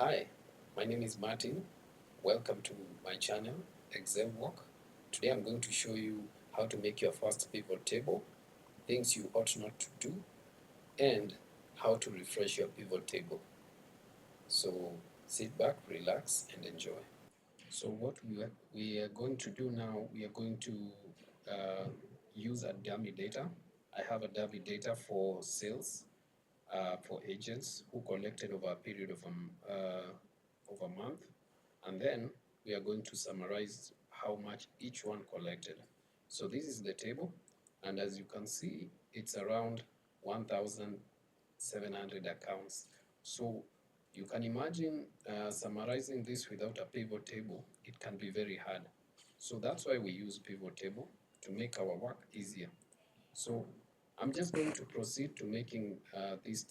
Hi, my name is Martin. Welcome to my channel, Excel Walk. Today I'm going to show you how to make your first pivot table, things you ought not to do, and how to refresh your pivot table. So sit back, relax, and enjoy. So what we are going to do now, we are going to use a dummy data. I have a dummy data for sales, for agents who collected over a period of a month, and then we are going to summarize how much each one collected. So this is the table, and as you can see, it's around 1,700 accounts. So you can imagine summarizing this without a pivot table, it can be very hard. So that's why we use pivot table to make our work easier. So I'm just going to proceed to making this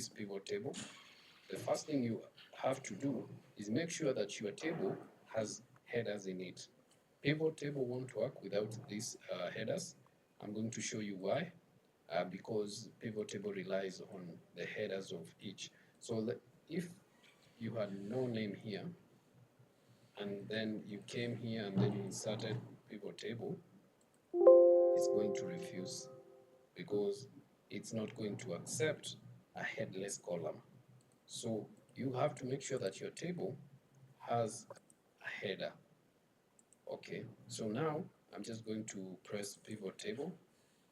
pivot table. The first thing you have to do is make sure that your table has headers in it. Pivot table won't work without these headers. I'm going to show you why. Because pivot table relies on the headers of each. So if you had no name here, and then you came here and then you inserted pivot table, it's going to refuse because it's not going to accept a headless column. So you have to make sure that your table has a header. Okay, so now I'm just going to press pivot table,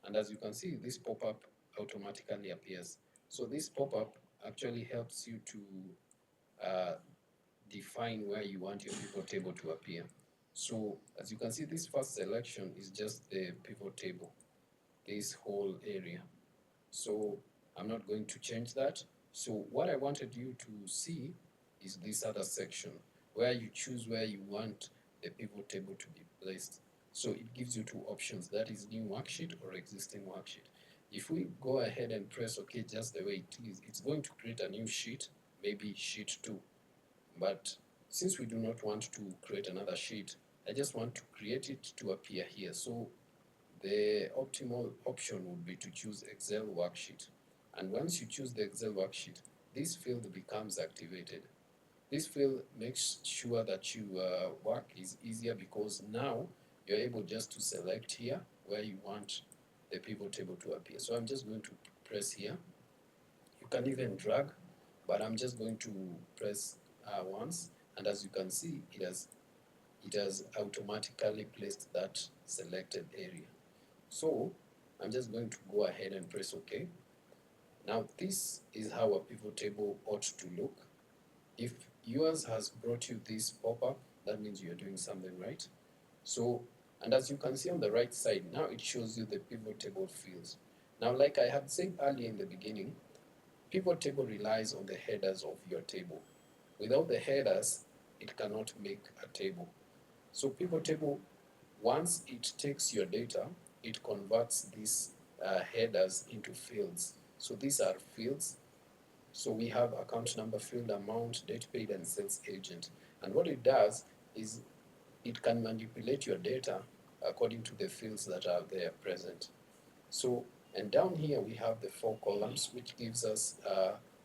and as you can see, this pop-up automatically appears. So this pop-up actually helps you to define where you want your pivot table to appear. So as you can see, this first selection is just the pivot table, this whole area. So I'm not going to change that. So what I wanted you to see is this other section where you choose where you want the pivot table to be placed. So it gives you two options, that is new worksheet or existing worksheet. If we go ahead and press OK just the way it is, it's going to create a new sheet, maybe sheet 2. But since we do not want to create another sheet, I just want to create it to appear here. So the optimal option would be to choose Excel worksheet. And once you choose the Excel worksheet, this field becomes activated. This field makes sure that your work is easier because now you're able just to select here where you want the pivot table to appear. So I'm just going to press here. You can even drag, but I'm just going to press once, and as you can see, it has automatically placed that selected area. So I'm just going to go ahead and press OK. Now this is how a pivot table ought to look. If yours has brought you this pop-up, that means you're doing something right. So, and as you can see on the right side, now it shows you the pivot table fields. Now, like I had said earlier in the beginning, pivot table relies on the headers of your table. Without the headers, it cannot make a table. So pivot table, once it takes your data, it converts these headers into fields. So these are fields. So we have account number, field amount, date paid, and sales agent. And what it does is it can manipulate your data according to the fields that are there present. So, and down here we have the 4 columns, which gives us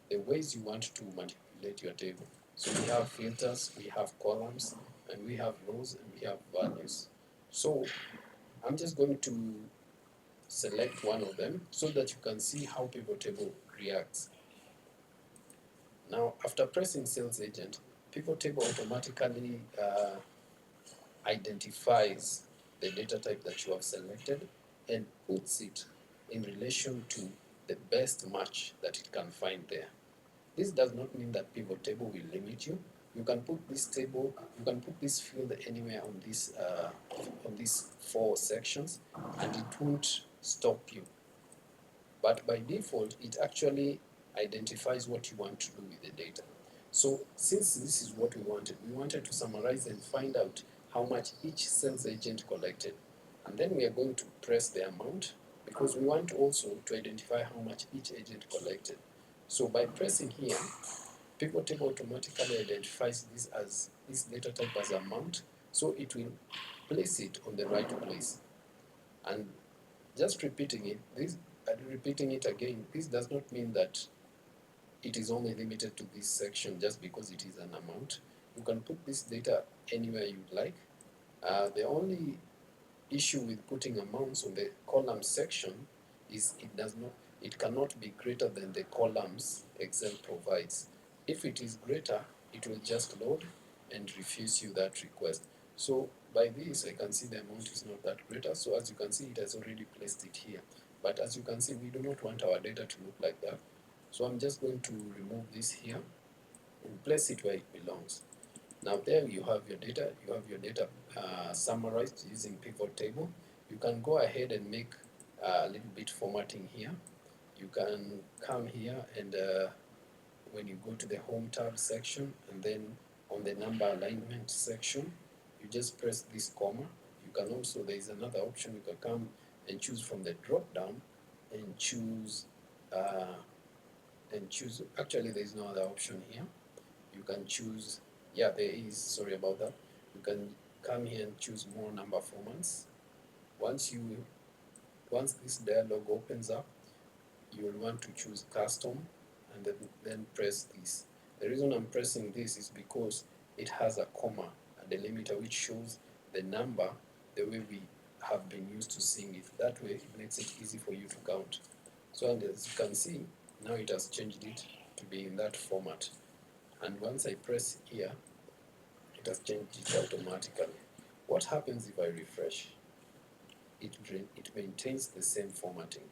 the ways you want to manipulate your table. So we have filters, we have columns, and we have rows, and we have values. So I'm just going to select one of them so that you can see how pivot table reacts. Now, after pressing sales agent, pivot table automatically identifies the data type that you have selected and puts it in relation to the best match that it can find there. This does not mean that pivot table will limit you. You can put this table, you can put this field anywhere on these 4 sections, and it won't stop you. But by default, it actually identifies what you want to do with the data. So since this is what we wanted to summarize and find out how much each sales agent collected. And then we are going to press the amount because we want also to identify how much each agent collected. So by pressing here, pivot table automatically identifies this data type as amount, so it will place it on the right place. And just repeating it again, this does not mean that it is only limited to this section just because it is an amount. You can put this data anywhere you'd like. The only issue with putting amounts on the column section is it cannot be greater than the columns Excel provides. If it is greater, it will just load and refuse you that request. So by this, I can see the amount is not that greater. So as you can see, it has already placed it here. But as you can see, we do not want our data to look like that. So I'm just going to remove this here and place it where it belongs. Now there you have your data. You have your data summarized using pivot table. You can go ahead and make a little bit formatting here. You can come here and when you go to the home tab section and then on the number alignment section, you just press this comma. You can also, there is another option, you can come and choose from the drop down and uh, choose, actually there is no other option here. You can choose, yeah, there is, sorry about that. You can come here and choose more number formats. Once this dialog opens up, you will want to choose custom and then press this. The reason I'm pressing this is because it has a comma, a delimiter, which shows the number the way we have been used to seeing it. That way it makes it easy for you to count. So and as you can see, now it has changed it to be in that format. And once I press here, it has changed it automatically. What happens if I refresh? It maintains the same formatting.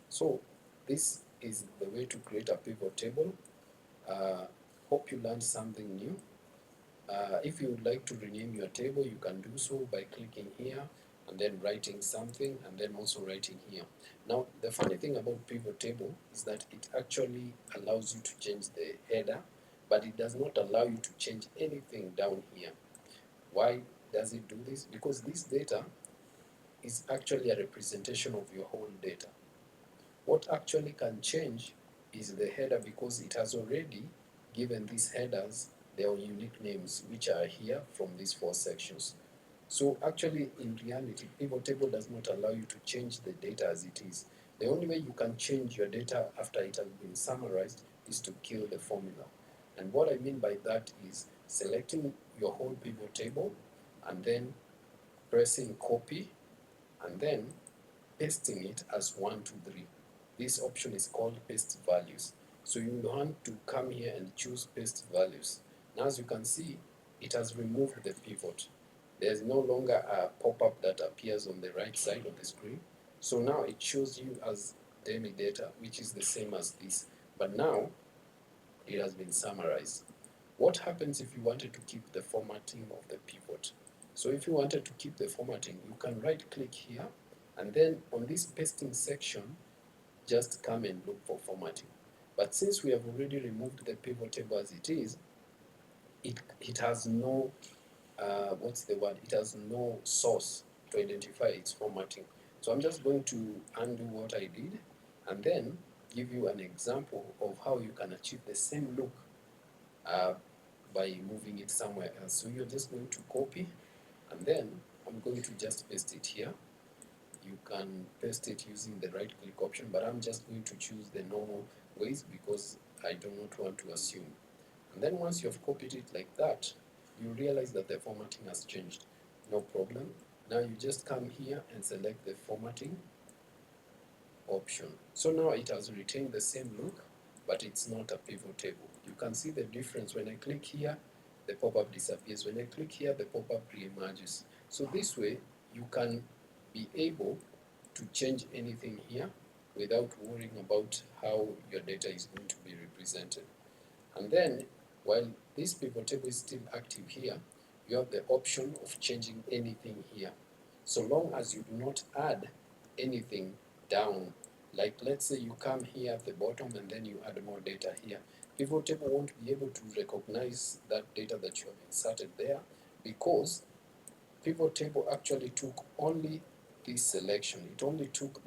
So this is the way to create a pivot table. Hope you learned something new. If you would like to rename your table, you can do so by clicking here and then writing something and then also writing here. Now, the funny thing about pivot table is that it actually allows you to change the header, but it does not allow you to change anything down here. Why does it do this? Because this data is actually a representation of your whole data. What actually can change is the header because it has already given these headers their unique names, which are here from these 4 sections. So actually, in reality, pivot table does not allow you to change the data as it is. The only way you can change your data after it has been summarized is to kill the formula. And what I mean by that is selecting your whole pivot table and then pressing copy and then pasting it as 1, 2, 3. This option is called paste values. So you want to come here and choose paste values. Now as you can see, it has removed the pivot. There is no longer a pop-up that appears on the right side of the screen. So now it shows you as demi data, which is the same as this. But now it has been summarized. What happens if you wanted to keep the formatting of the pivot? So if you wanted to keep the formatting, you can right click here and then on this pasting section, just come and look for formatting. But since we have already removed the pivot table as it is, it has no, what's the word? It has no source to identify its formatting. So I'm just going to undo what I did and then give you an example of how you can achieve the same look uh, by moving it somewhere else. So you're just going to copy and then I'm going to just paste it here. You can paste it using the right click option, but I'm just going to choose the normal ways because I do not want to assume. And then once you've copied it like that, you realize that the formatting has changed. No problem. Now you just come here and select the formatting option. So now it has retained the same look, but it's not a pivot table. You can see the difference. When I click here, the pop-up disappears. When I click here, the pop-up re-emerges. So this way, you can be able to change anything here without worrying about how your data is going to be represented. And then, while this pivot table is still active here, you have the option of changing anything here. So long as you do not add anything down, like let's say you come here at the bottom and then you add more data here, pivot table won't be able to recognize that data that you have inserted there because pivot table actually took only this selection. It only took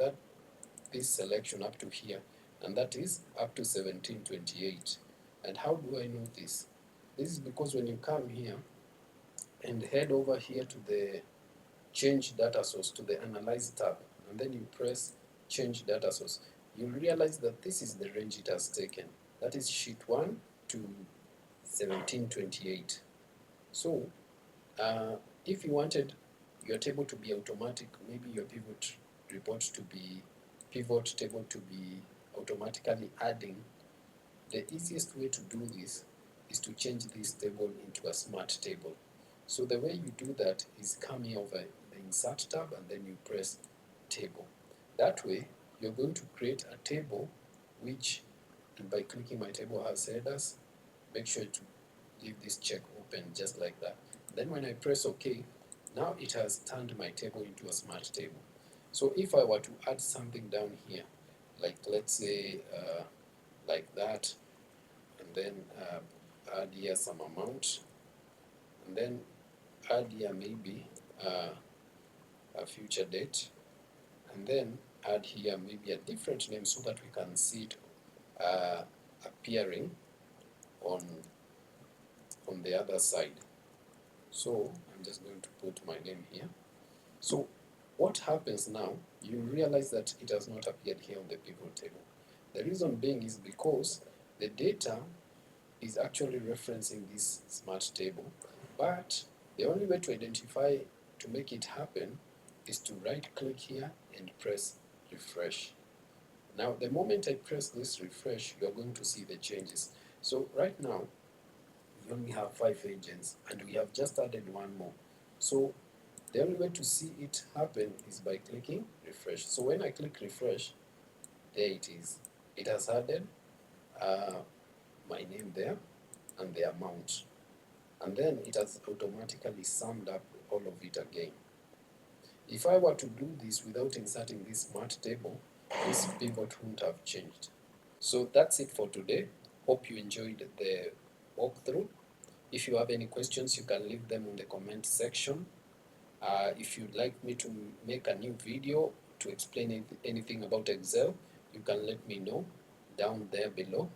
this selection up to here, and that is up to 1728. And how do I know this? This is because when you come here and head over here to the change data source, to the analyze tab, and then you press change data source, you realize that this is the range it has taken. That is sheet 1 to 1728. So if you wanted your table to be automatic, maybe your pivot table to be automatically adding, the easiest way to do this is to change this table into a smart table. So the way you do that is come here over the insert tab and then you press table. That way you're going to create a table which, and by clicking my table has headers, make sure to leave this check open just like that. Then when I press OK, now it has turned my table into a smart table. So if I were to add something down here, like let's say like that, and then add here some amount, and then add here maybe a future date, and then add here maybe a different name so that we can see it appearing on the other side. So I'm just going to put my name here. So what happens now, you realize that it has not appeared here on the pivot table. The reason being is because the data is actually referencing this smart table, but the only way to identify to make it happen is to right click here and press refresh. Now the moment I press this refresh, you're going to see the changes. So right now we only have 5 agents and we have just added one more. So the only way to see it happen is by clicking refresh. So when I click refresh, there it is. It has added uh, my name there and the amount. And then it has automatically summed up all of it again. If I were to do this without inserting this smart table, this pivot wouldn't have changed. So that's it for today. Hope you enjoyed the walkthrough. If you have any questions, you can leave them in the comment section. If you'd like me to make a new video to explain anything about Excel, you can let me know down there below.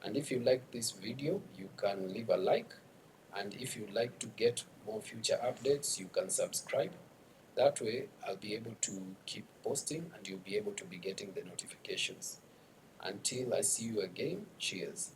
And if you like this video, you can leave a like. And if you'd like to get more future updates, you can subscribe. That way, I'll be able to keep posting and you'll be able to be getting the notifications. Until I see you again, cheers.